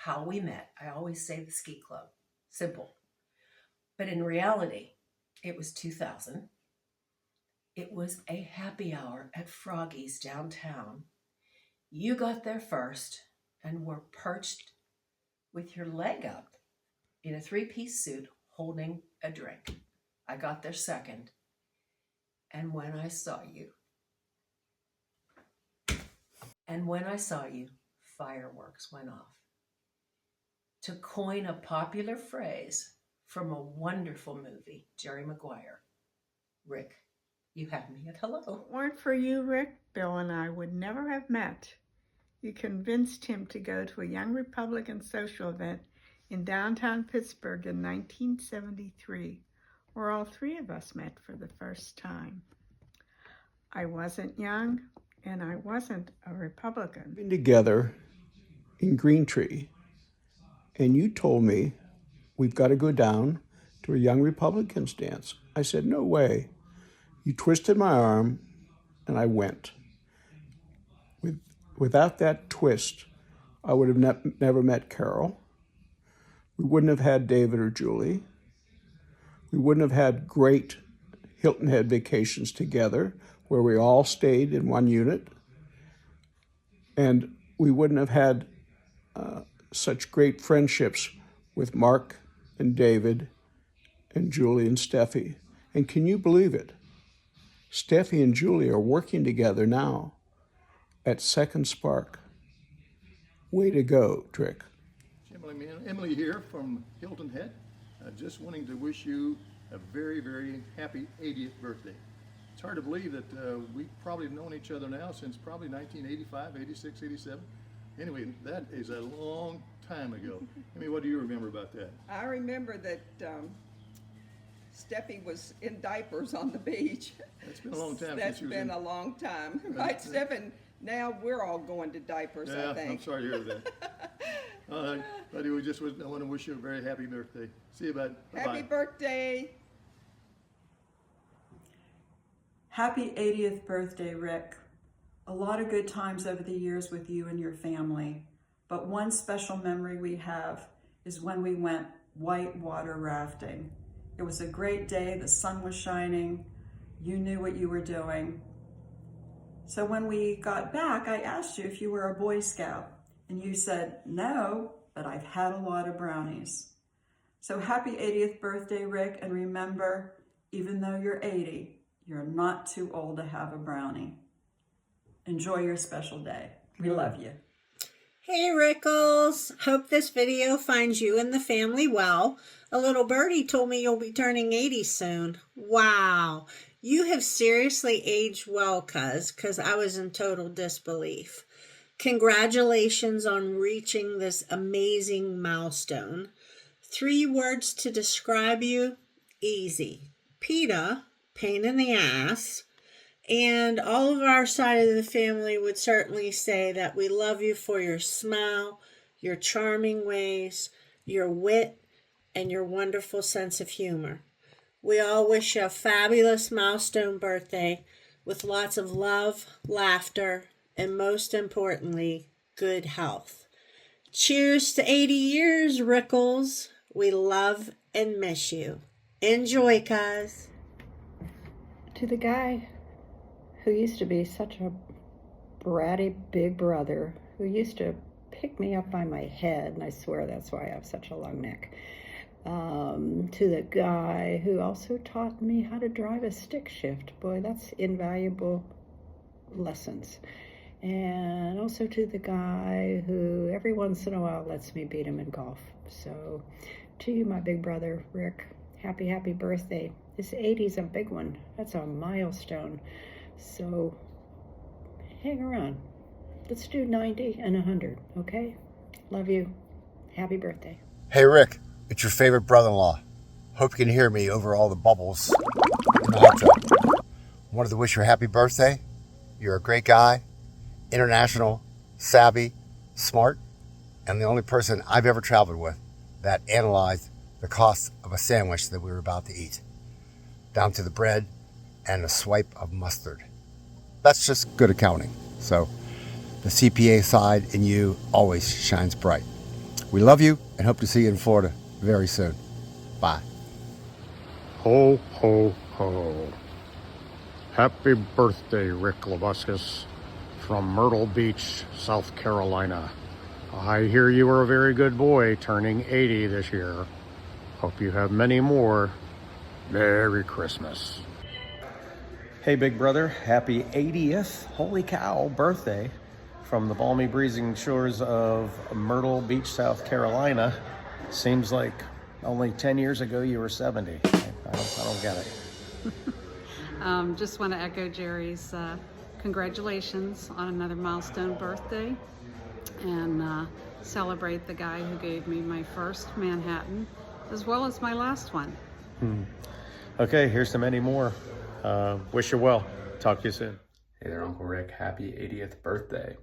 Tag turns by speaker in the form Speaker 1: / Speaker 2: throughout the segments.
Speaker 1: how we met. I always say the ski club. Simple. But in reality, it was 2000. It was a happy hour at Froggy's downtown. You got there first and were perched with your leg up in a three-piece suit holding a drink. I got there second. And when I saw you, fireworks went off. To coin a popular phrase from a wonderful movie, Jerry Maguire, Rick, you had me at hello.
Speaker 2: If it weren't for you, Rick, Bill and I would never have met. You convinced him to go to a Young Republican social event in downtown Pittsburgh in 1973, where all three of us met for the first time. I wasn't young, and I wasn't a Republican.
Speaker 3: Been together in Green Tree, and you told me we've got to go down to a Young Republicans dance. I said, no way. You twisted my arm, and I went. Without that twist, I would have never met Carol. We wouldn't have had David or Julie. We wouldn't have had great Hilton Head vacations together where we all stayed in one unit. And we wouldn't have had such great friendships with Mark and David and Julie and Steffi. And can you believe it? Steffi and Julie are working together now at Second Spark. Way to go, Trick.
Speaker 4: Emily here from Hilton Head. Just wanting to wish you a very, very happy 80th birthday. It's hard to believe that we've probably known each other now since probably 1985, 86, 87. Anyway, that is a long time ago. Emily, what do you remember about that?
Speaker 5: I remember that Steffi was in diapers on the beach.
Speaker 4: It's been a long time.
Speaker 5: That's been a long time, right, Stefan? Now we're all going to diapers,
Speaker 4: yeah,
Speaker 5: I think.
Speaker 4: I'm sorry to hear that. Buddy, we just want to wish you a very happy birthday. See you, bud. Bye-bye.
Speaker 5: Happy birthday.
Speaker 6: Happy 80th birthday, Rick. A lot of good times over the years with you and your family, but one special memory we have is when we went whitewater rafting. It was a great day, the sun was shining, you knew what you were doing. So when we got back, I asked you if you were a Boy Scout, and you said, no, but I've had a lot of brownies. So happy 80th birthday, Rick, and remember, even though you're 80, you're not too old to have a brownie. Enjoy your special day. We love you.
Speaker 7: Hey Rickles, hope this video finds you and the family well. A little birdie told me you'll be turning 80 soon. Wow, you have seriously aged well, cuz I was in total disbelief. Congratulations on reaching this amazing milestone. 3 words to describe you, easy. PETA, pain in the ass. And all of our side of the family would certainly say that we love you for your smile, your charming ways, your wit, and your wonderful sense of humor. We all wish you a fabulous milestone birthday with lots of love, laughter, and most importantly, good health. Cheers to 80 years, Rickles. We love and miss you. Enjoy, cuz.
Speaker 8: To the guy who used to be such a bratty big brother, who used to pick me up by my head, and I swear that's why I have such a long neck, to the guy who also taught me how to drive a stick shift. Boy, that's invaluable lessons. And also to the guy who every once in a while lets me beat him in golf. So to you, my big brother, Rick, happy, happy birthday. This 80's a big one. That's a milestone. So hang around. Let's do 90 and 100, okay? Love you. Happy birthday.
Speaker 9: Hey, Rick, it's your favorite brother-in-law. Hope you can hear me over all the bubbles in the hot tub. Wanted to wish you a happy birthday. You're a great guy, international, savvy, smart, and the only person I've ever traveled with that analyzed the cost of a sandwich that we were about to eat, down to the bread and a swipe of mustard. That's just good accounting. So the CPA side in you always shines bright. We love you and hope to see you in Florida very soon. Bye.
Speaker 10: Ho, ho, ho. Happy birthday, Rick Labuscus from Myrtle Beach, South Carolina. I hear you were a very good boy, turning 80 this year. Hope you have many more. Merry Christmas.
Speaker 11: Hey, big brother, happy 80th, holy cow, birthday from the balmy breezing shores of Myrtle Beach, South Carolina. Seems like only 10 years ago you were 70. I don't get it.
Speaker 12: Just want to echo Jerry's congratulations on another milestone birthday, and celebrate the guy who gave me my first Manhattan as well as my last one.
Speaker 11: Okay, here's to many more. Wish you well. Talk to you soon.
Speaker 13: Hey there, Uncle Rick. Happy 80th birthday.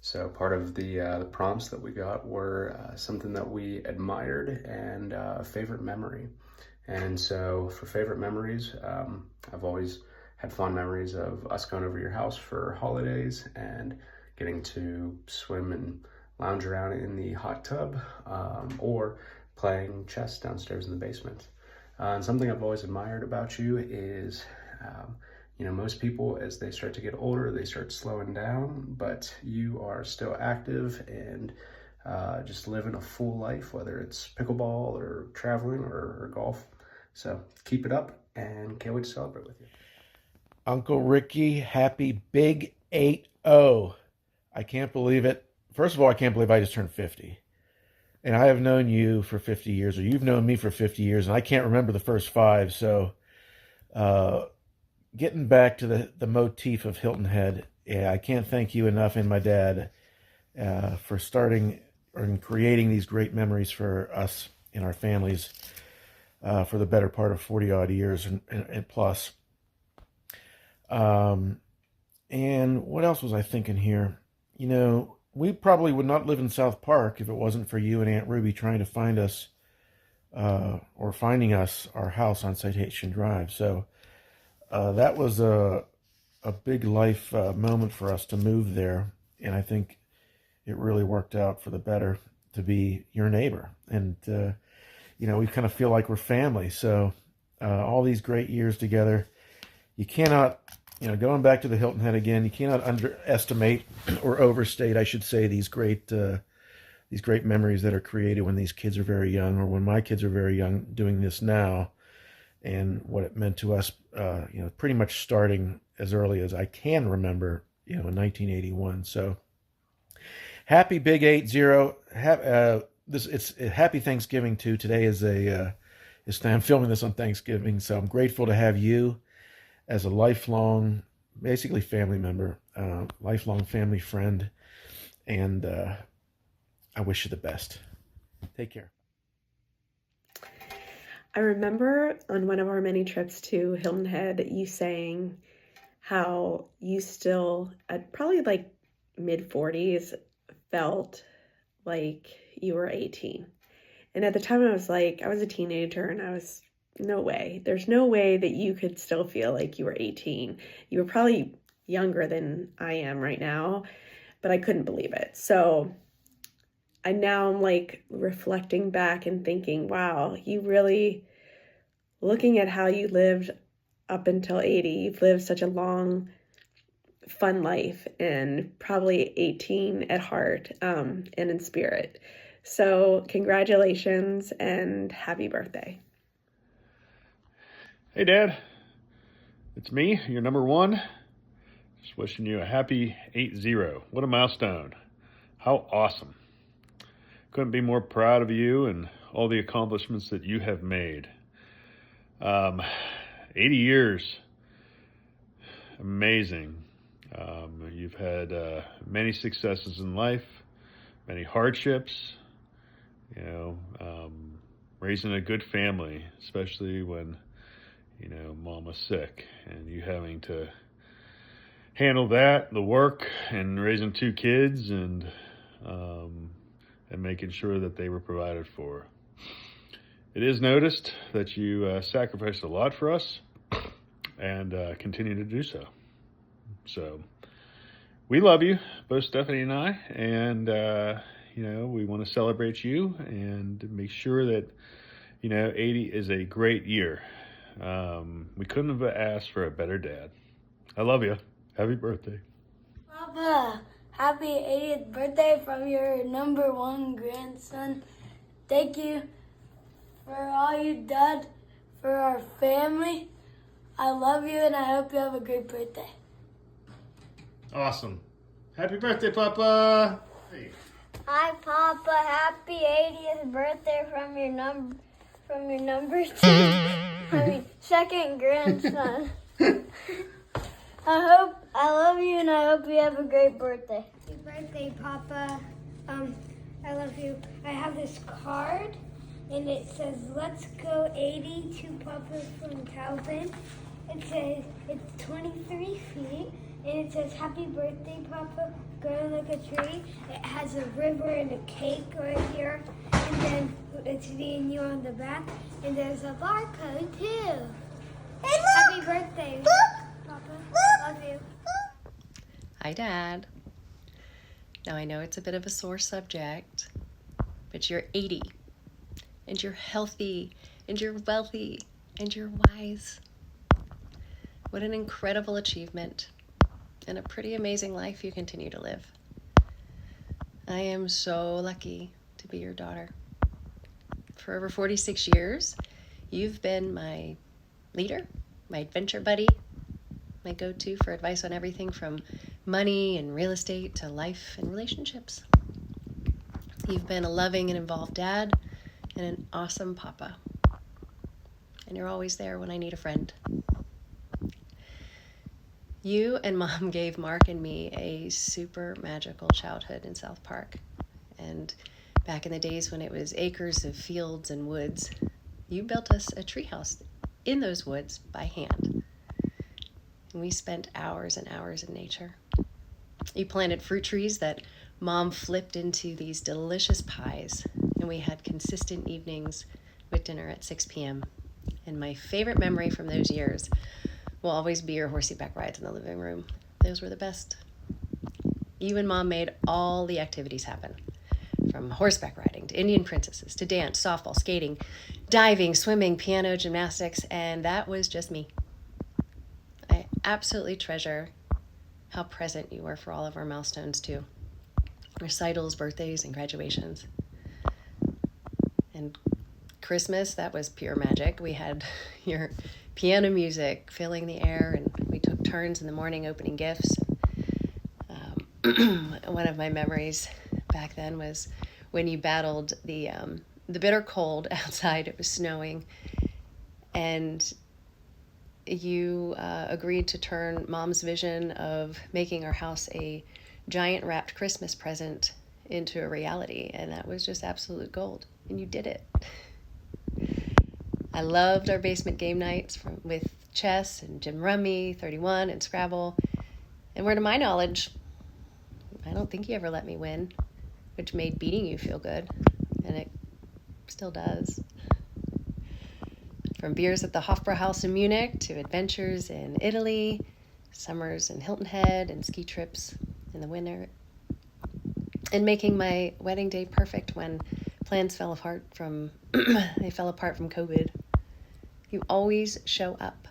Speaker 13: So part of the prompts that we got were something that we admired and a favorite memory. And so for favorite memories, I've always had fond memories of us going over your house for holidays and getting to swim and lounge around in the hot tub, or playing chess downstairs in the basement. And something I've always admired about you is, most people, as they start to get older, they start slowing down, but you are still active and just living a full life, whether it's pickleball or traveling or golf. So keep it up, and can't wait to celebrate with you.
Speaker 3: Uncle Ricky, happy big 8-0. I can't believe it. First of all, I can't believe I just turned 50. And I have known you for 50 years, or you've known me for 50 years, and I can't remember the first 5. So getting back to the motif of Hilton Head, I can't thank you enough and my dad for starting and creating these great memories for us and our families for the better part of 40-odd years and plus. And what else was I thinking here? We probably would not live in South Park if it wasn't for you and Aunt Ruby trying to find us, or finding us our house on Citation Drive. So that was a big life moment for us to move there. And I think it really worked out for the better to be your neighbor. And, we kind of feel like we're family. So all these great years together, you cannot... going back to the Hilton Head again, you cannot underestimate or overstate, I should say, these great memories that are created when these kids are very young, or when my kids are very young doing this now, and what it meant to us, pretty much starting as early as I can remember, in 1981. So happy big 80. It's happy Thanksgiving too. Today is I'm filming this on Thanksgiving, so I'm grateful to have you as a lifelong, basically family member, lifelong family friend, and I wish you the best. Take care.
Speaker 14: I remember on one of our many trips to Hilton Head, you saying how you still, at probably like mid-40s, felt like you were 18. And at the time I was a teenager, and I was, no way. There's no way that you could still feel like you were 18. You were probably younger than I am right now, but I couldn't believe it. So I'm like reflecting back and thinking, wow, you really, looking at how you lived up until 80, you've lived such a long, fun life, and probably 18 at heart, and in spirit. So congratulations and happy birthday.
Speaker 10: Hey, Dad. It's me, your number one. Just wishing you a happy 80. What a milestone. How awesome. Couldn't be more proud of you and all the accomplishments that you have made. 80 years. Amazing. You've had many successes in life, many hardships, raising a good family, especially when Mama's sick, and you having to handle that, the work, and raising 2 kids, and making sure that they were provided for. It is noticed that you sacrificed a lot for us, and continue to do so. So we love you, both Stephanie and I, and
Speaker 15: we want to celebrate you and make sure that, 80 is a great year. We couldn't have asked for a better dad. I love you. Happy birthday.
Speaker 16: Papa, happy 80th birthday from your #1 grandson. Thank you for all you've done for our family. I love you and I hope you have a great birthday.
Speaker 15: Awesome. Happy birthday, Papa. Hey.
Speaker 16: Hi, Papa. Happy 80th birthday from your number 2, second grandson. I love you and I hope you have a great birthday.
Speaker 17: Happy birthday, Papa. I love you. I have this card and it says, "Let's go 80 to Papa from Calvin." It says it's 23 feet and it says, "Happy birthday, Papa, growing like a tree." It has a river and a cake right here, and then it's me and you on the back, and there's a barcode too. Happy birthday, Papa. Love you.
Speaker 18: Hi, Dad. Now, I know it's a bit of a sore subject, but you're 80, and you're healthy, and you're wealthy, and you're wise. What an incredible achievement, and a pretty amazing life you continue to live. I am so lucky to be your daughter. For over 46 years, you've been my leader, my adventure buddy, my go-to for advice on everything from money and real estate to life and relationships. You've been a loving and involved dad and an awesome papa. And you're always there when I need a friend. You and Mom gave Mark and me a super magical childhood in South Park. And back in the days when it was acres of fields and woods, you built us a treehouse in those woods by hand. And we spent hours and hours in nature. You planted fruit trees that Mom flipped into these delicious pies, and we had consistent evenings with dinner at 6 p.m. And my favorite memory from those years will always be your horseyback rides in the living room. Those were the best. You and Mom made all the activities happen, from horseback riding to Indian princesses to dance, softball, skating, diving, swimming, piano, gymnastics, and that was just me. I absolutely treasure how present you were for all of our milestones too. Recitals, birthdays, and graduations. And Christmas, that was pure magic. We had your piano music filling the air, and we took turns in the morning opening gifts. One of my memories back then was when you battled the bitter cold outside. It was snowing, and you agreed to turn Mom's vision of making our house a giant wrapped Christmas present into a reality, and that was just absolute gold, and you did it. I loved our basement game nights with chess and Jim Rummy, 31, and Scrabble, and where to my knowledge, I don't think you ever let me win, which made beating you feel good, and it still does. From beers at the Hofbrauhaus in Munich to adventures in Italy, summers in Hilton Head, and ski trips in the winter, and making my wedding day perfect when plans fell apart from COVID. You always show up,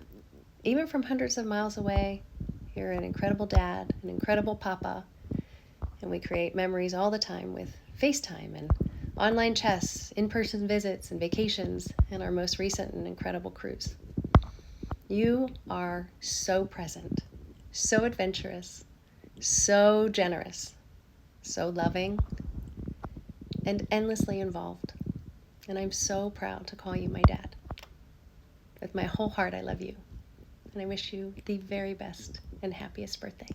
Speaker 18: even from hundreds of miles away. You're an incredible dad, an incredible papa, and we create memories all the time with FaceTime and online chess, in-person visits and vacations, and our most recent and incredible cruise. You are so present, so adventurous, so generous, so loving, and endlessly involved. And I'm so proud to call you my dad. With my whole heart, I love you. And I wish you the very best and happiest birthday.